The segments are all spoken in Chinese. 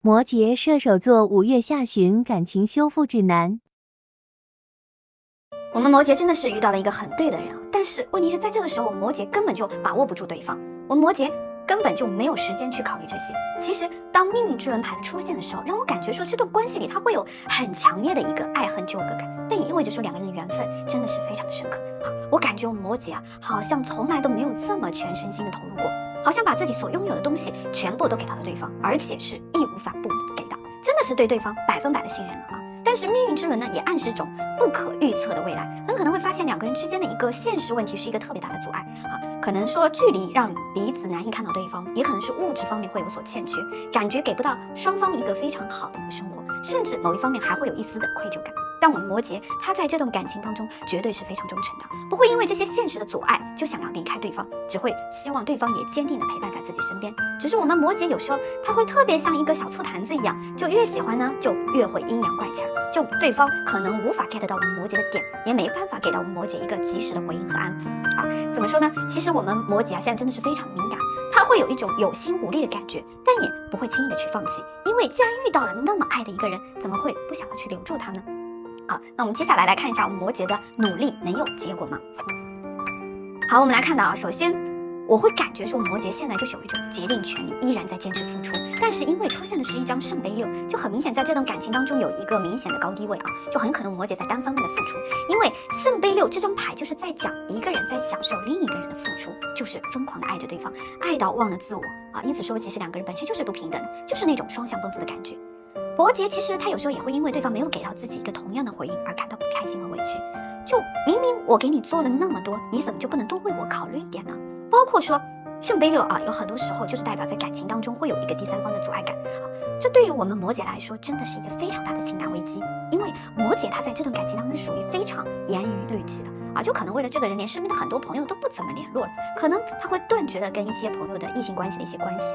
摩羯射手座5月下旬感情修复指南。我们摩羯真的是遇到了一个很对的人，但是问题是在这个时候，我们摩羯根本就把握不住对方，我们摩羯根本就没有时间去考虑这些。其实当命运之轮牌出现的时候，让我感觉说这段关系里它会有很强烈的一个爱恨纠葛感，但也意味着说两个人的缘分真的是非常的深刻啊。我感觉我们摩羯好像从来都没有这么全身心的投入过，好像把自己所拥有的东西全部都给到了对方，而且是义无反顾的给到，真的是对对方100%的信任了啊。但是命运之轮呢，也暗示种不可预测的未来，很可能会发现两个人之间的一个现实问题是一个特别大的阻碍啊，可能说距离让彼此难以看到对方，也可能是物质方面会有所欠缺，感觉给不到双方一个非常好的一个生活，甚至某一方面还会有一丝的愧疚感。但我们摩羯他在这段感情当中绝对是非常忠诚的，不会因为这些现实的阻碍就想要离开对方，只会希望对方也坚定的陪伴在自己身边。只是我们摩羯有时候他会特别像一个小醋坛子一样，就越喜欢呢就越会阴阳怪气，就对方可能无法 get 到我们摩羯的点，也没办法给到我们摩羯一个及时的回应和安抚啊。怎么说呢？其实我们摩羯现在真的是非常敏感，他会有一种有心无力的感觉，但也不会轻易的去放弃，因为既然遇到了那么爱的一个人，怎么会不想要去留住他呢？好，那我们接下来看一下我们摩羯的努力能有结果吗？好，我们来看到首先我会感觉说摩羯现在就是有一种竭尽全力依然在坚持付出，但是因为出现的是一张圣杯6，就很明显在这段感情当中有一个明显的高低位就很可能摩羯在单方面的付出，因为圣杯6这张牌就是在讲一个人在享受另一个人的付出，就是疯狂的爱着对方，爱到忘了自我因此说其实两个人本身就是不平等的，就是那种双向奔赴的感觉。摩羯其实他有时候也会因为对方没有给到自己一个同样的回应而感到不开心和委屈，就明明我给你做了那么多，你怎么就不能多为我考虑一点呢？包括说圣杯6有很多时候就是代表在感情当中会有一个第三方的阻碍感这对于我们摩羯来说真的是一个非常大的情感危机，因为摩羯他在这段感情当中属于非常严于律己的就可能为了这个人连身边的很多朋友都不怎么联络了，可能他会断绝了跟一些朋友的异性关系的一些关系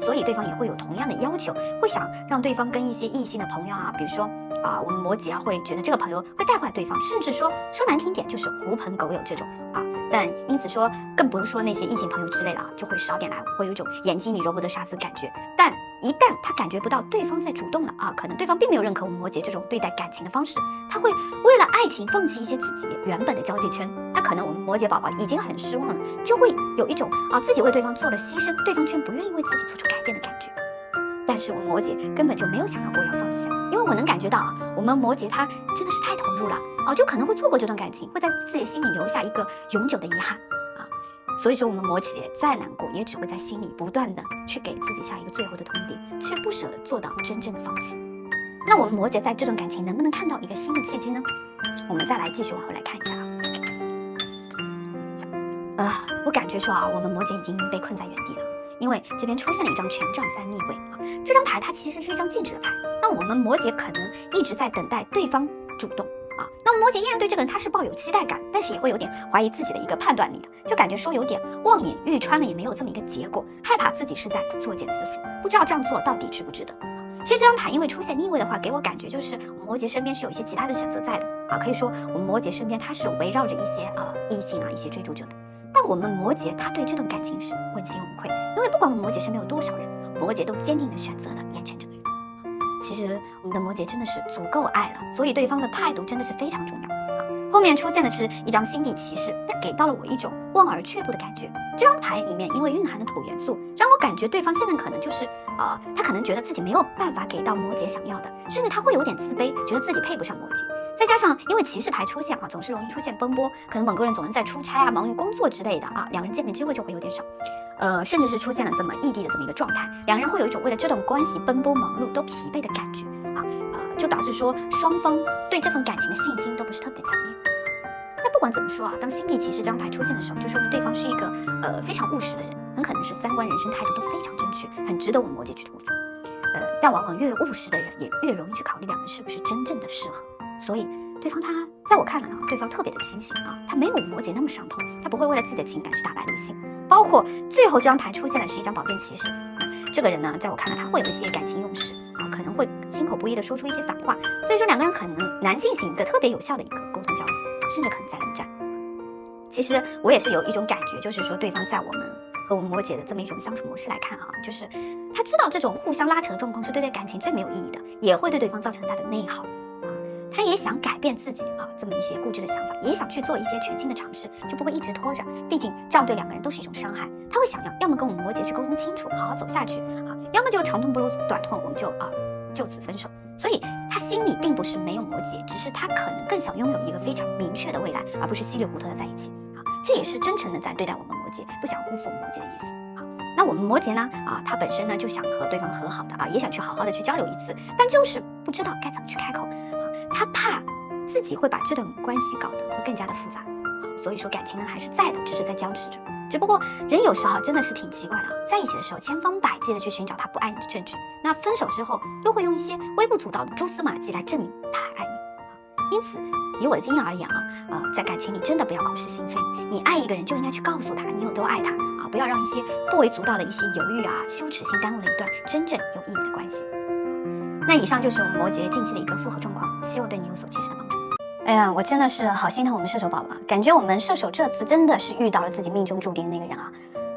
所以对方也会有同样的要求，会想让对方跟一些异性的朋友比如说我们摩羯会觉得这个朋友会带坏对方，甚至说难听点就是狐朋狗友这种但因此说更不是说那些异性朋友之类的就会少点来，会有一种眼睛里揉不得沙子感觉。但一旦他感觉不到对方在主动了可能对方并没有认可我们摩羯这种对待感情的方式，他会为了爱情放弃一些自己原本的交际圈，那可能我们摩羯宝宝已经很失望了，就会有一种自己为对方做了牺牲，对方却不愿意为自己做出改变的感觉。但是我们摩羯根本就没有想到过要放弃，因为我能感觉到我们摩羯他真的是太投入了就可能会错过这段感情，会在自己心里留下一个永久的遗憾所以说我们摩羯再难过也只会在心里不断的去给自己下一个最后的通牒，却不舍得做到真正的放弃。那我们摩羯在这段感情能不能看到一个新的契机呢？我们再来继续往后来看一下我感觉说我们摩羯已经被困在原地了，因为这边出现了一张权杖3逆位这张牌它其实是一张静止的牌，那我们摩羯可能一直在等待对方主动那么摩羯依然对这个人他是抱有期待感，但是也会有点怀疑自己的一个判断力的，就感觉说有点望眼欲穿了也没有这么一个结果，害怕自己是在作茧自缚，不知道这样做到底值不值得其实这张牌因为出现逆位的话，给我感觉就是我们摩羯身边是有一些其他的选择在的可以说我们摩羯身边他是围绕着一些异性一些追逐者的，但我们摩羯他对这段感情是问心无愧，因为不管我们摩羯身边有多少人，摩羯都坚定的选择了眼前这个人。其实我们的摩羯真的是足够爱了，所以对方的态度真的是非常重要后面出现的是一张星币骑士，它给到了我一种望而却步的感觉。这张牌里面因为蕴含了土元素，让我感觉对方现在可能就是他可能觉得自己没有办法给到摩羯想要的，甚至他会有点自卑，觉得自己配不上摩羯。再加上因为骑士牌出现总是容易出现奔波，可能某个人总是在出差忙于工作之类的两人见面机会就会有点少甚至是出现了这么异地的这么一个状态，两人会有一种为了这段关系奔波忙碌都疲惫的感觉就导致说双方对这份感情的信心都不是特别的强烈。但不管怎么说当星币骑士这张牌出现的时候，就说明对方是一个非常务实的人，很可能是三观人生态度都非常正确，很值得我们摩羯去托付但往往越务实的人也越容易去考虑两人是不是真正的适合，所以对方他在我看来对方特别的清醒他没有摩羯那么伤痛，他不会为了自己的情感去打败理性。包括最后这张牌出现的是一张宝剑骑士这个人呢，在我看来他会有一些感情用事可能会心口不一的说出一些反话，所以说两个人可能难进行一个特别有效的一个沟通交流甚至可能在冷战。其实我也是有一种感觉，就是说对方在我们和我们摩羯的这么一种相处模式来看啊，就是他知道这种互相拉扯的状况是对感情最没有意义的，也会对对方造成很大的内耗啊。他也想改变自己啊，这么一些固执的想法，也想去做一些全新的尝试，就不会一直拖着。毕竟这样对两个人都是一种伤害。他会想要么跟我们摩羯去沟通清楚，好好走下去啊，要么就长痛不如短痛，我们就此分手。所以他心里并不是没有摩羯，只是他可能更想拥有一个非常明确的未来，而不是稀里糊涂的在一起啊。这也是真诚的在对待我们摩羯，不想辜负我们摩羯的意思啊。那我们摩羯呢他本身呢就想和对方和好的啊，也想去好好的去交流一次，但就是不知道该怎么去开口啊。他怕自己会把这段关系搞得会更加的复杂啊，所以说感情呢还是在的，只是在僵持着。只不过人有时候真的是挺奇怪的啊，在一起的时候千方百计的去寻找他不爱你的证据，那分手之后又会用一些微不足道的蛛丝马迹来证明他还爱你。因此，以我的经验而言在感情里真的不要口是心非，你爱一个人就应该去告诉他你有多爱他啊，不要让一些不微足道的一些犹豫羞耻心耽误了一段真正有意义的关系。那以上就是我们摩羯近期的一个复合状况，希望对你有所切实的帮助。哎呀，我真的是好心疼我们射手宝宝，感觉我们射手这次真的是遇到了自己命中注定的那个人啊。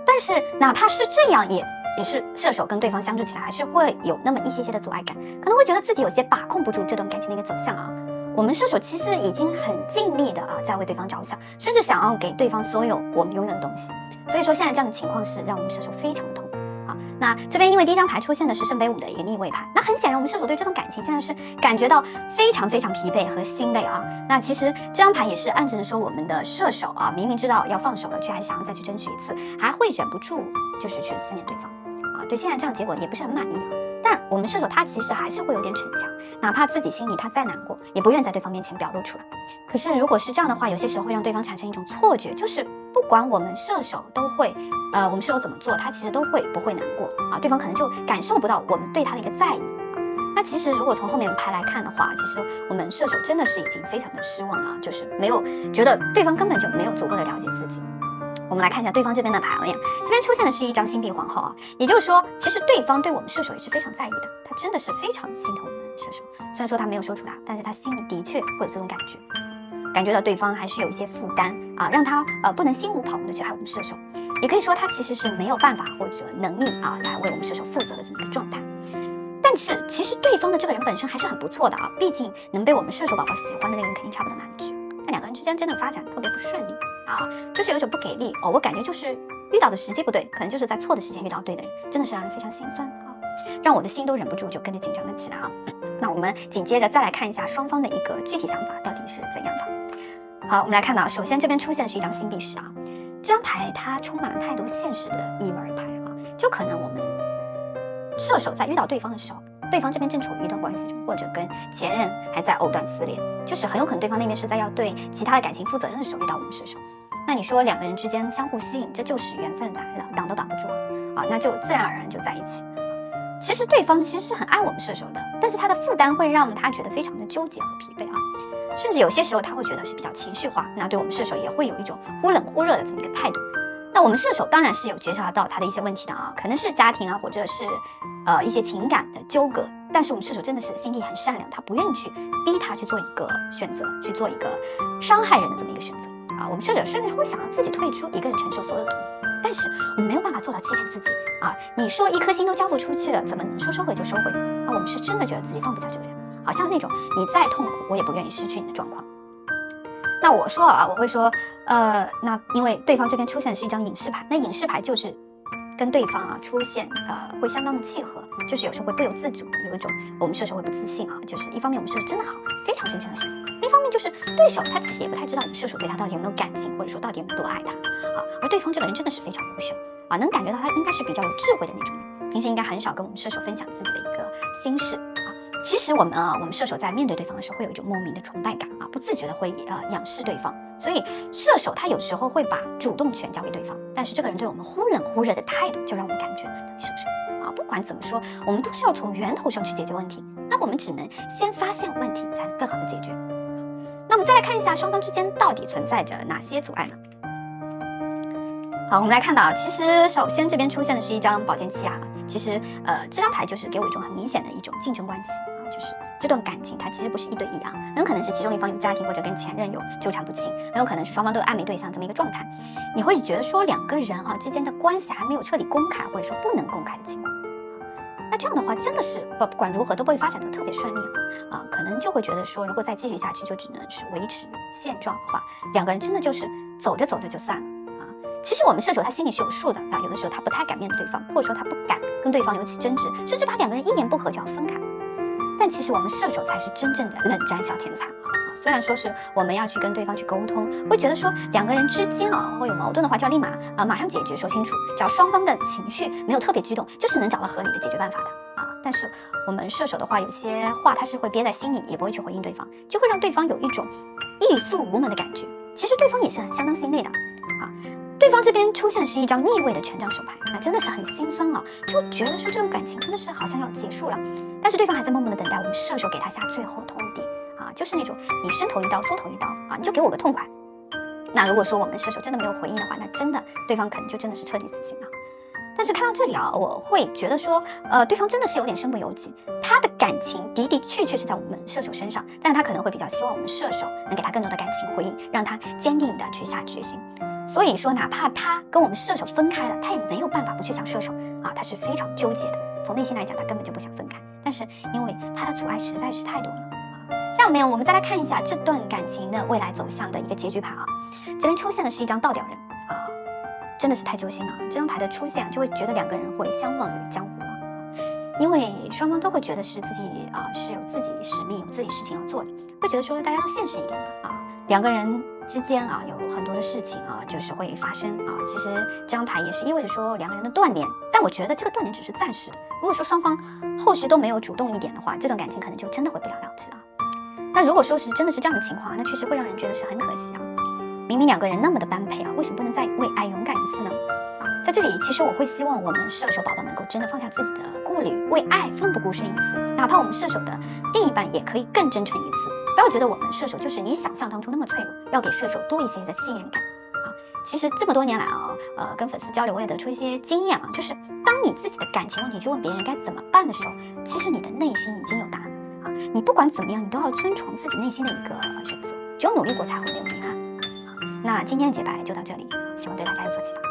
但是哪怕是这样，也是射手跟对方相处起来还是会有那么一些的阻碍感，可能会觉得自己有些把控不住这段感情的一个走向啊。我们射手其实已经很尽力的在为对方着想，甚至想要给对方所有我们拥有的东西。所以说现在这样的情况是让我们射手非常的痛苦。那这边因为第一张牌出现的是圣杯5的一个逆位牌，那很显然我们射手对这段感情现在是感觉到非常疲惫和心累啊。那其实这张牌也是暗示着说我们的射手明明知道要放手了，却还想要再去争取一次，还会忍不住就是去思念对方对现在这样结果也不是很满意但我们射手他其实还是会有点逞强，哪怕自己心里他再难过，也不愿在对方面前表露出来。可是如果是这样的话，有些时候会让对方产生一种错觉，就是不管我们射手都会，我们射手怎么做，他其实都会不会难过对方可能就感受不到我们对他的一个在意那其实如果从后面牌来看的话，其实我们射手真的是已经非常的失望了就是没有觉得对方根本就没有足够的了解自己。我们来看一下对方这边的牌这边出现的是一张星币皇后也就是说其实对方对我们射手也是非常在意的，他真的是非常心疼我们射手，虽然说他没有说出来，但是他心里的确会有这种感觉到对方还是有一些负担让他不能心无旁骛的去爱我们射手，也可以说他其实是没有办法或者能力来为我们射手负责的这么一个状态。但是其实对方的这个人本身还是很不错的毕竟能被我们射手宝宝喜欢的那个人肯定差不到哪里去，但两个人之间真的发展特别不顺利就是有一种不给力我感觉就是遇到的时机不对，可能就是在错的时间遇到对的人，真的是让人非常心酸让我的心都忍不住就跟着紧张了起来那我们紧接着再来看一下双方的一个具体想法到底是怎样的。好，我们来看到首先这边出现的是一张星币10这张牌它充满了太多现实的意味牌就可能我们射手在遇到对方的时候，对方这边正处于一段关系中，或者跟前任还在藕断丝连，就是很有可能对方那边是在要对其他的感情负责任的时候遇到我们射手。那你说两个人之间相互吸引，这就是缘分来了，挡都挡不住那就自然而然就在一起其实对方其实是很爱我们射手的，但是他的负担会让他觉得非常的纠结和疲惫甚至有些时候他会觉得是比较情绪化，那对我们射手也会有一种忽冷忽热的这么一个态度。那我们射手当然是有觉察到他的一些问题的可能是家庭或者是一些情感的纠葛，但是我们射手真的是心地很善良，他不愿意去逼他去做一个选择，去做一个伤害人的这么一个选择我们射手甚至会想要自己退出，一个人承受所有的痛苦，但是我们没有办法做到欺骗自己你说一颗心都交付出去了，怎么能说收回就收回我们是真的觉得自己放不下这个人，好像那种你再痛苦我也不愿意失去你的状况。那我说我会说那因为对方这边出现的是一张隐士牌，那隐士牌就是跟对方出现会相当的契合，就是有时候会不由自主有一种我们射手会不自信就是一方面我们射手真的好，非常真诚的善良，另一方面就是对手他其实也不太知道我们射手对他到底有没有感情，或者说到底有没有多爱他而对方这个人真的是非常优秀能感觉到他应该是比较有智慧的那种人，平时应该很少跟我们射手分享自己的一个心事其实我们射手在面对对方的时候会有一种莫名的崇拜感不自觉的会仰视对方，所以射手他有时候会把主动权交给对方，但是这个人对我们忽冷忽热的态度就让我们感觉特别受伤不管怎么说我们都是要从源头上去解决问题，那我们只能先发现问题才能更好的解决。那我们再来看一下双方之间到底存在着哪些阻碍呢？好，我们来看到其实首先这边出现的是一张宝剑七其实这张牌就是给我一种很明显的一种竞争关系就是这段感情它其实不是1对1啊，很有可能是其中一方有家庭或者跟前任有纠缠不清，很有可能是双方都有暧昧对象这么一个状态。你会觉得说两个人之间的关系还没有彻底公开，或者说不能公开的情况。那这样的话，真的是不管如何都不会发展的特别顺利可能就会觉得说，如果再继续下去，就只能是维持现状的话，两个人真的就是走着走着就散了其实我们射手他心里是有数的有的时候他不太敢面对对方，或者说他不敢跟对方有起争执，甚至怕两个人一言不合就要分开。但其实我们射手才是真正的冷战小天才虽然说是我们要去跟对方去沟通，会觉得说两个人之间会有矛盾的话，就要立马上解决，说清楚。只要双方的情绪没有特别激动，就是能找到合理的解决办法的但是我们射手的话，有些话他是会憋在心里，也不会去回应对方，就会让对方有一种欲速无门的感觉。其实对方也是相当心累的对方这边出现是一张逆位的权杖手牌，那真的是很心酸就觉得说这种感情真的是好像要结束了，但是对方还在默默的等待我们射手给他下最后通牒就是那种你伸头一刀缩头一刀你就给我个痛快。那如果说我们射手真的没有回应的话，那真的对方可能就真的是彻底死心了。但是看到这里我会觉得说对方真的是有点身不由己，他的感情的确是在我们射手身上，但是他可能会比较希望我们射手能给他更多的感情回应，让他坚定的去下决心。所以说哪怕他跟我们射手分开了，他也没有办法不去想射手他是非常纠结的，从内心来讲他根本就不想分开，但是因为他的阻碍实在是太多了下面我们再来看一下这段感情的未来走向的一个结局牌这边出现的是一张倒吊人真的是太揪心了这张牌的出现就会觉得两个人会相忘于江湖因为双方都会觉得是自己是有自己使命，有自己事情要做的，会觉得说大家都现实一点吧两个人之间有很多的事情就是会发生其实这张牌也是意味着说两个人的断联，但我觉得这个断联只是暂时的，如果说双方后续都没有主动一点的话，这段感情可能就真的会不了了之那如果说是真的是这样的情况那确实会让人觉得是很可惜明明两个人那么的般配为什么不能再为爱勇敢一次呢在这里其实我会希望我们射手宝宝能够真的放下自己的顾虑，为爱奋不顾身一次，哪怕我们射手的另一半也可以更真诚一次，不要觉得我们射手就是你想象当中那么脆弱，要给射手多一些的信任感其实这么多年来跟粉丝交流我也得出一些经验就是当你自己的感情问题去问别人该怎么办的时候，其实你的内心已经有答案你不管怎么样，你都要遵从自己内心的一个选择，只有努力过才会没有遗憾那今天的解牌就到这里，希望对大家有所启发。